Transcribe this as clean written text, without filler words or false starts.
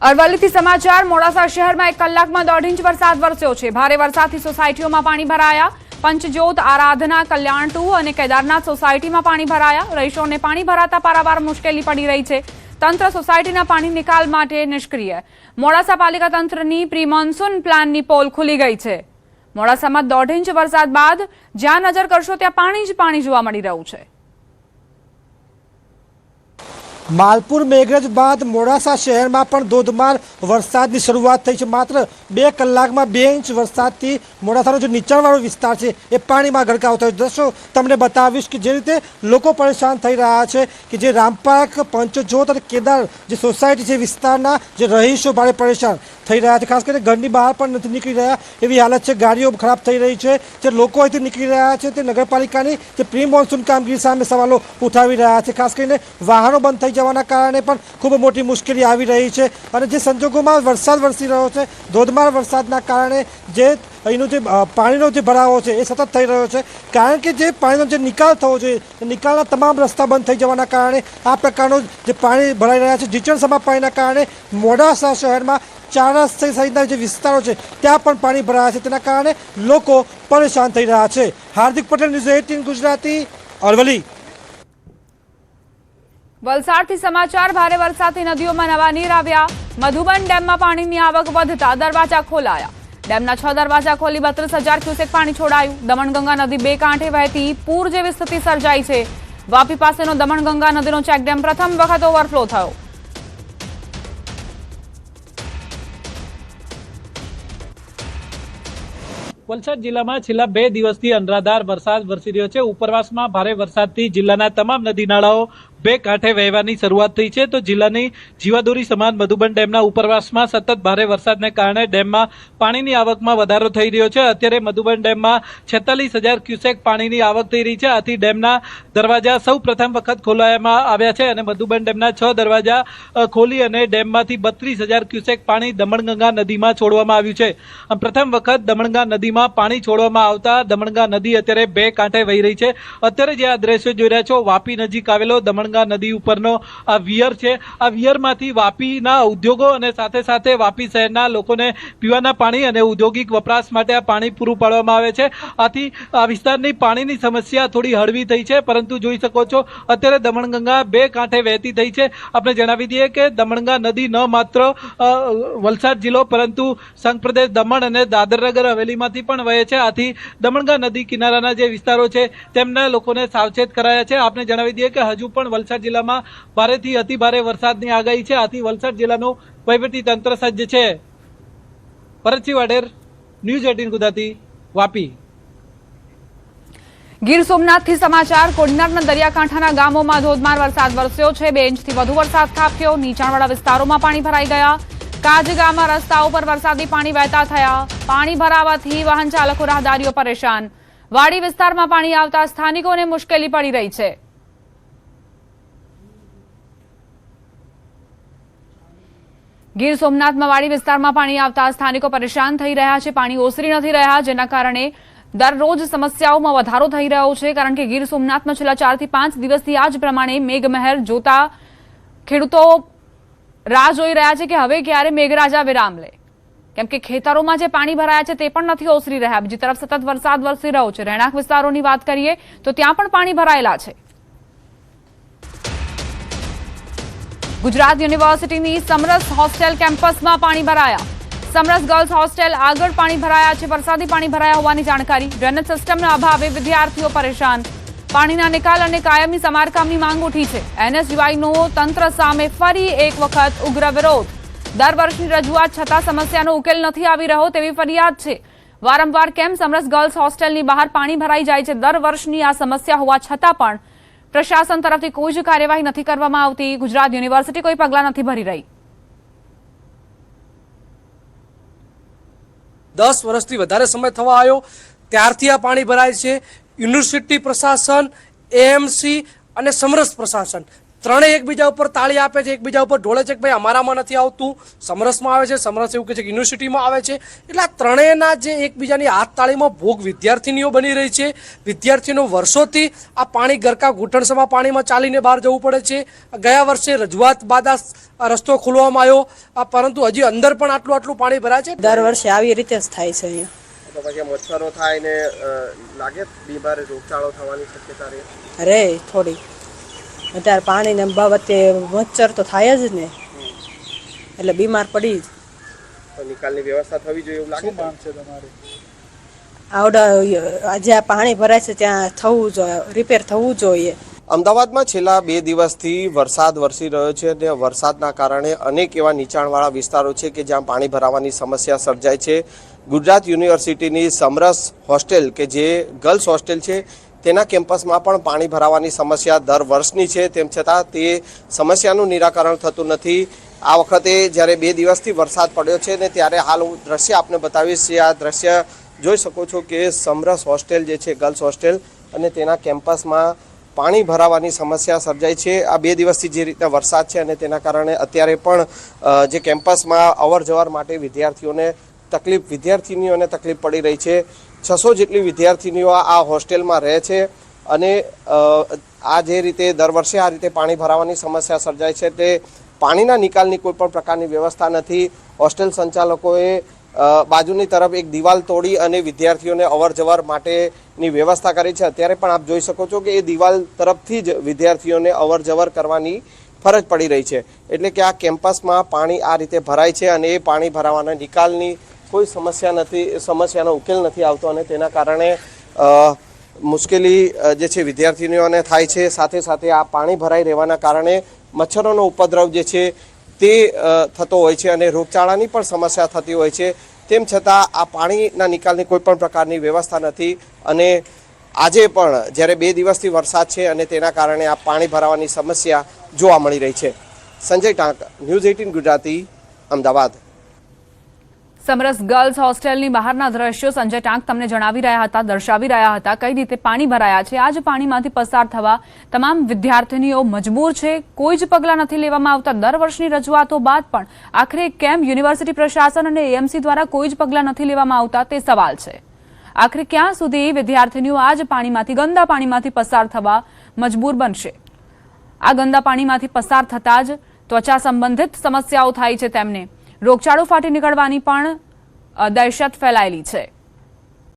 અરવલ્લીથી સમાચાર મોડાસા શહેરમાં 1 કલાકમાં 1.5 ઇંચ વરસાદ વરસ્યો છે। ભારે વરસાદથી સોસાયટીઓમાં પાણી ભરાયા। પંચજ્યોત, આરાધના, કલ્યાણ 2 અને કેદારનાથ સોસાયટીમાં પાણી ભરાયા। રહીશોને પાણી ભરાતા પારાવાર મુશ્કેલી પડી રહી છે। તંત્ર સોસાયટીના પાણી નિકાલ માટે નિષ્ક્રિય। મોડાસા પાલિકા તંત્રની પ્રી મોન્સૂન પ્લાનની પોલ ખુલી ગઈ છે। મોડાસામાં 1.5 ઇંચ વરસાદ બાદ જ્યાં નજર કરશો ત્યાં પાણી જ પાણી જોવા મળી રહ્યું છે। मालपुर मेघरज बाद मोडासा शहर में पण धोधमार वरसाद की शुरुआत थई छे। मात्र 2 कलाक में 2 इंच वरसाद थी मोडासानो जो नीचाणवाळो विस्तार है ए पानी में गरकाव थयो। दर्शको तमने बतावीश कि जे रीते लोको परेशान थई रह्या छे कि जे रामपार्क, पंचजोत और केदार जे सोसायटी है विस्तारना जे रहीशो भारे परेशान थई रह्या छे। खास करके घरनी बहार पण नथी निकली रह्या एवी हालत है। गाड़ीओ खराब थई रही है। जे लोको अहींथी निकली रह्या छे ते नगरपालिकानी जे प्री मोन्सून कामगीरी सामे सवालों उठावी रह्या छे। खास करीने वाहनों बंद थई जवाना कारणे पण खूब मोटी मुश्केली आवी रही है। और जे संजोगोमां वरसाद वरसी रह्यो छे, धोधमार वरसादना कारणे जे અહીંનો જે પાણીનો જે ભરાવો છે એ સતત થઈ રહ્યો છે। કારણ કે જે પાણીનો જે નિકાલ થવો જોઈએ નિકાલના તમામ રસ્તા બંધ થઈ જવાના કારણે આ પ્રકારનો જે પાણી ભરાઈ રહ્યા છે। જીચણસમા પાણીના કારણે મોડાસા શહેરમાં 4 રસ્તા સહિતના જે વિસ્તારો છે ત્યાં પણ પાણી ભરાયા છે। તેના કારણે લોકો પરેશાન થઈ રહ્યા છે। હાર્દિક પટેલ, ન્યૂઝ 18 ગુજરાતી, અરવલ્લી। વલસાડથી સમાચાર ભારે વરસાદથી નદીઓમાં નવા નીર આવ્યા। મધુબન ડેમમાં પાણીની આવક વધતા દરવાજા ખોલાયા। ડેમના 6 દરવાજા ખોલી 32,000 ક્યુસેક પાણી છોડાયું। દમણગંગા નદી 2 કાંઠે વહેતી પૂર જેવી સ્થિતિ સર્જાઈ છે। વાપી પાસેનો દમણગંગા નદીનો ચેકડેમ પ્રથમ વખત ઓવરફ્લો થયો। વલસાડ જિલ્લામાં છેલ્લા 2 દિવસથી અનરાધાર વરસાદ વરસી રહ્યો છે। ઉપરવાસમાં ભારે વરસાદથી જિલ્લાના તમામ નદી નાળાઓ 2 કાંઠે વહેવાની શરૂઆત થઈ છે। તો જિલ્લાની જીવાદોરી સમાન મધુબન ડેમના ઉપરવાસમાં સતત ભારે વરસાદને કારણે ડેમમાં પાણીની આવકમાં વધારો થઈ રહ્યો છે। અત્યારે મધુબન ડેમમાં 46,000 ક્યુસેક પાણીની આવક થઈ રહી છે। આથી ડેમના દરવાજા સૌ પ્રથમ વખત ખોલવામાં આવ્યા છે અને મધુબન ડેમના 6 દરવાજા ખોલી અને ડેમમાંથી 32,000 ક્યુસેક પાણી દમણગંગા નદીમાં છોડવામાં આવ્યું છે। પ્રથમ વખત દમણગંગા નદીમાં પાણી છોડવામાં આવતા દમણગંગા નદી અત્યારે 2 કાંઠે વહી રહી છે। અત્યારે જે આ દ્રશ્યો જોઈ રહ્યા છો વાપી નજીક આવેલો દમણગંગા નદી ઉપરનો આ વિયર છે। આ વિયરમાંથી વાપીના ઉદ્યોગો અને સાથે સાથે વાપી શહેરના લોકોને પીવાના પાણી અને ઔદ્યોગિક વપરાશ માટે આ પાણી પૂરું પાડવામાં આવે છે। આથી આ વિસ્તારની પાણીની સમસ્યા થોડી હળવી થઈ છે। પરંતુ જોઈ શકો છો અત્યારે દમણગંગા 2 કાંઠે વહેતી થઈ છે। આપણે જણાવી દઈએ કે દમણગંગા નદી ન માત્ર વલસાડ જિલ્લો પરંતુ સંઘ પ્રદેશ દમણ અને દાદરનગર હવેલીમાંથી પણ વહે છે। આથી દમણગંગા નદી કિનારાના જે વિસ્તારો છે તેમના લોકોને સાવચેત કરાયા છે। આપણે જણાવી દઈએ કે હજુ પણ વલસાડ જિલ્લામાં ભારેથી અતિ ભારે વરસાદની આગાહી છે। આથી વલસાડ જિલ્લાનું વહીવટી તંત્ર સજ્જ છે। ભરતસિંહ વાડેર, ન્યૂઝ 18 ગુજરાતી, વાપી। ગીર સોમનાથથી સમાચાર કોડીનારના દરિયાકાંઠાના ગામોમાં ધોધમાર વરસાદ વરસ્યો છે। 2 ઇંચથી વધુ વરસાદ ખાબક્યો। નીચાણવાળા વિસ્તારોમાં પાણી ભરાઈ ગયા। કાજ ગામમાં રસ્તાઓ પર વરસાદી પાણી વહેતા થયા। પાણી ભરાવાથી વાહન ચાલકો રાહદારીઓ પરેશાન। વાડી વિસ્તારમાં પાણી આવતા સ્થાનિકોને મુશ્કેલી પડી રહી છે। ગીર સોમનાથમાં વાડી વિસ્તારમાં પાણી આવતા સ્થાનિકો પરેશાન થઈ રહ્યા છે। પાણી ઓસરી નથી રહ્યા જેના કારણે દરરોજ સમસ્યાઓમાં વધારો થઈ રહ્યો છે। કારણ કે ગીર સોમનાથમાં છેલ્લા 4 થી 5 દિવસથી આ જ પ્રમાણે મેઘમહેર જોતા ખેડૂતો રાહ જોઈ રહ્યા છે કે હવે ક્યારે મેઘરાજા વિરામ લે, કેમ કે ખેતરોમાં જે પાણી ભરાયા છે તે પણ નથી ઓસરી રહ્યા। બીજી તરફ સતત વરસાદ વરસી રહ્યો છે। રહેણાંક વિસ્તારોની વાત કરીએ તો ત્યાં પણ પાણી ભરાયેલા છે। ગુજરાત યુનિવર્સિટીની સમરસ હોસ્ટેલ કેમ્પસમાં પાણી ભરાયા। સમરસ ગર્લ્સ હોસ્ટેલ આગળ પાણી ભરાયા છે। વરસાદી પાણી ભરાયા હોવાની જાણકારી। ડ્રેનેજ સિસ્ટમના અભાવે વિદ્યાર્થીઓ પરેશાન। પાણીના નિકાલ અને કાયમી સમારકામની માંગ ઉઠી છે। એનએસયુઆઈનો તંત્ર સામે ફરી એક વખત ઉગ્ર વિરોધ। દર વર્ષની રજૂઆત છતાં સમસ્યાનો ઉકેલ નથી આવી રહ્યો તેવી ફરિયાદ છે। વારંવાર કેમ સમરસ ગર્લ્સ હોસ્ટેલની બહાર પાણી ભરાઈ જાય છે? દર વર્ષની આ સમસ્યા હોવા છતાં પણ પ્રશાસન તરફથી કોઈ જ કાર્યવાહી નથી કરવામાં આવતી। ગુજરાત યુનિવર્સિટી કોઈ પગલાં નથી ભરી રહી। 10 વર્ષથી વધારે સમય થવા આવ્યો ત્યારથી આ પાણી ભરાય છે। યુનિવર્સિટી પ્રશાસન, એએમસી અને સમરસ પ્રશાસન ત્રણેય એકબીજા ઉપર તાળી આપે છે, એકબીજા ઉપર ઢોળે છે કે ભાઈ અમારામાં નથી આવતું, સમરસમાં આવે છે, સમરસ એવું કહે છે કે યુનિવર્સિટીમાં આવે છે. એટલે આ ત્રણેયના જે એકબીજાની હાથ તાળીમાં ભોગ વિદ્યાર્થીનીઓ બની રહી છે. વિદ્યાર્થીઓ વર્ષોથી આ પાણી ગરકા ઘૂંટણસમાં પાણીમાં ચાલીને બહાર જવું પડે છે. ગયા વર્ષે રજૂઆત બાદ આ રસ્તો ખોલવામાં આવ્યો, પરંતુ હજી અંદર પણ આટલું પાણી ભરાય છે. દર વર્ષે આવી રીતે જ થાય છે અહીંયા. તો પછી મચ્છરો થાય ને લાગે બીમાર રોગચાળો થવાની શક્યતા રહે? રે થોડી વધારે પાણીને બાબતે મચ્છર તો થાય જ ને, એટલે બીમાર પડી જ. તો નિકાલની વ્યવસ્થા થવી જોઈએ એવું લાગે આવડા જ્યાં પાણી ભરાય છે ત્યાં થવું જોઈએ, રિપેર થવું જોઈએ. અમદાવાદમાં છેલ્લા 2 દિવસથી વરસાદ વરસી રહ્યો છે અને વરસાદના કારણે અનેક એવા નીચાણવાળા વિસ્તારો છે કે જ્યાં પાણી ભરાવાની સમસ્યા સર્જાય છે. ગુજરાત યુનિવર્સિટીની સમરસ હોસ્ટેલ કે જે ગર્લ્સ હોસ્ટેલ છે તેના કેમ્પસમાં પણ પાણી ભરાવાની સમસ્યા દર વર્ષની છે. તેમ છતાં તે સમસ્યાનું નિરાકરણ થતું નથી. આ વખતે જ્યારે 2 દિવસથી વરસાદ પડ્યો છે ને ત્યારે હાલ હું દ્રશ્ય આપને બતાવીશ. આ દ્રશ્ય જોઈ શકો છો કે સમરસ હોસ્ટેલ જે છે ગર્લ્સ હોસ્ટેલ અને તેના કેમ્પસમાં પાણી ભરાવાની સમસ્યા સર્જાઈ છે. આ 2 દિવસથી જે રીતના વરસાદ છે અને તેના કારણે અત્યારે પણ જે કેમ્પસમાં અવર જવર માટે વિદ્યાર્થીનીઓને તકલીફ પડી રહી છે. 600 જેટલી વિદ્યાર્થીનીઓ આ હોસ્ટેલમાં રહે છે અને આ જે રીતે દર વર્ષે આ રીતે પાણી ભરાવાની સમસ્યા સર્જાય છે તે પાણીના નિકાલની કોઈ પણ પ્રકારની વ્યવસ્થા નથી. હોસ્ટેલ સંચાલકોએ બાજુની તરફ એક દિવાલ તોડી અને વિદ્યાર્થીઓને અવર જવર માટેની વ્યવસ્થા કરી છે. અત્યારે પણ આપ જોઈ શકો છો કે એ દિવાલ તરફથી જ વિદ્યાર્થીઓને અવર જવર કરવાની ફરજ પડી રહી છે. એટલે કે આ કેમ્પસમાં પાણી આ રીતે ભરાય છે અને એ પાણી ભરાવાના નિકાલની કોઈ સમસ્યાનો ઉકેલ નથી આવતો અને તેના કારણે મુશ્કેલી જે છે વિદ્યાર્થીનીઓને થાય છે. સાથે સાથે આ પાણી ભરાઈ રહેવાના કારણે મચ્છરોનો ઉપદ્રવ જે છે તે થતો હોય છે અને રોગચાળાની પણ સમસ્યા થતી હોય છે. તેમ છતાં આ પાણીના નિકાલની કોઈ પણ પ્રકારની વ્યવસ્થા નથી અને આજે પણ જ્યારે 2 દિવસથી વરસાદ છે અને તેના કારણે આ પાણી ભરાવાની સમસ્યા જોવા મળી રહી છે. સંજય ટાંક, ન્યૂઝ 18 ગુજરાતી, અમદાવાદ. સમરસ ગર્લ્સ હોસ્ટેલની બહારના દ્રશ્યો સંજય ટાંક તમને દર્શાવી રહ્યા હતા કઈ રીતે પાણી ભરાયા છે. આ જ પાણીમાંથી પસાર થવા તમામ વિદ્યાર્થીનીઓ મજબૂર છે. કોઈ જ પગલાં નથી લેવામાં આવતા. દર વર્ષની રજૂઆતો બાદ પણ આખરે કેમ યુનિવર્સિટી પ્રશાસન અને એએમસી દ્વારા કોઈ જ પગલાં નથી લેવામાં આવતા તે સવાલ છે. આખરે ક્યાં સુધી વિદ્યાર્થીનીઓ આ જ પાણીમાંથી, ગંદા પાણીમાંથી પસાર થવા મજબૂર બનશે? આ ગંદા પાણીમાંથી પસાર થતાં જ ત્વચા સંબંધિત સમસ્યાઓ થાય છે તેમને. રોગચાળો ફાટી નીકળવાની પણ દહેશત ફેલાયેલી છે.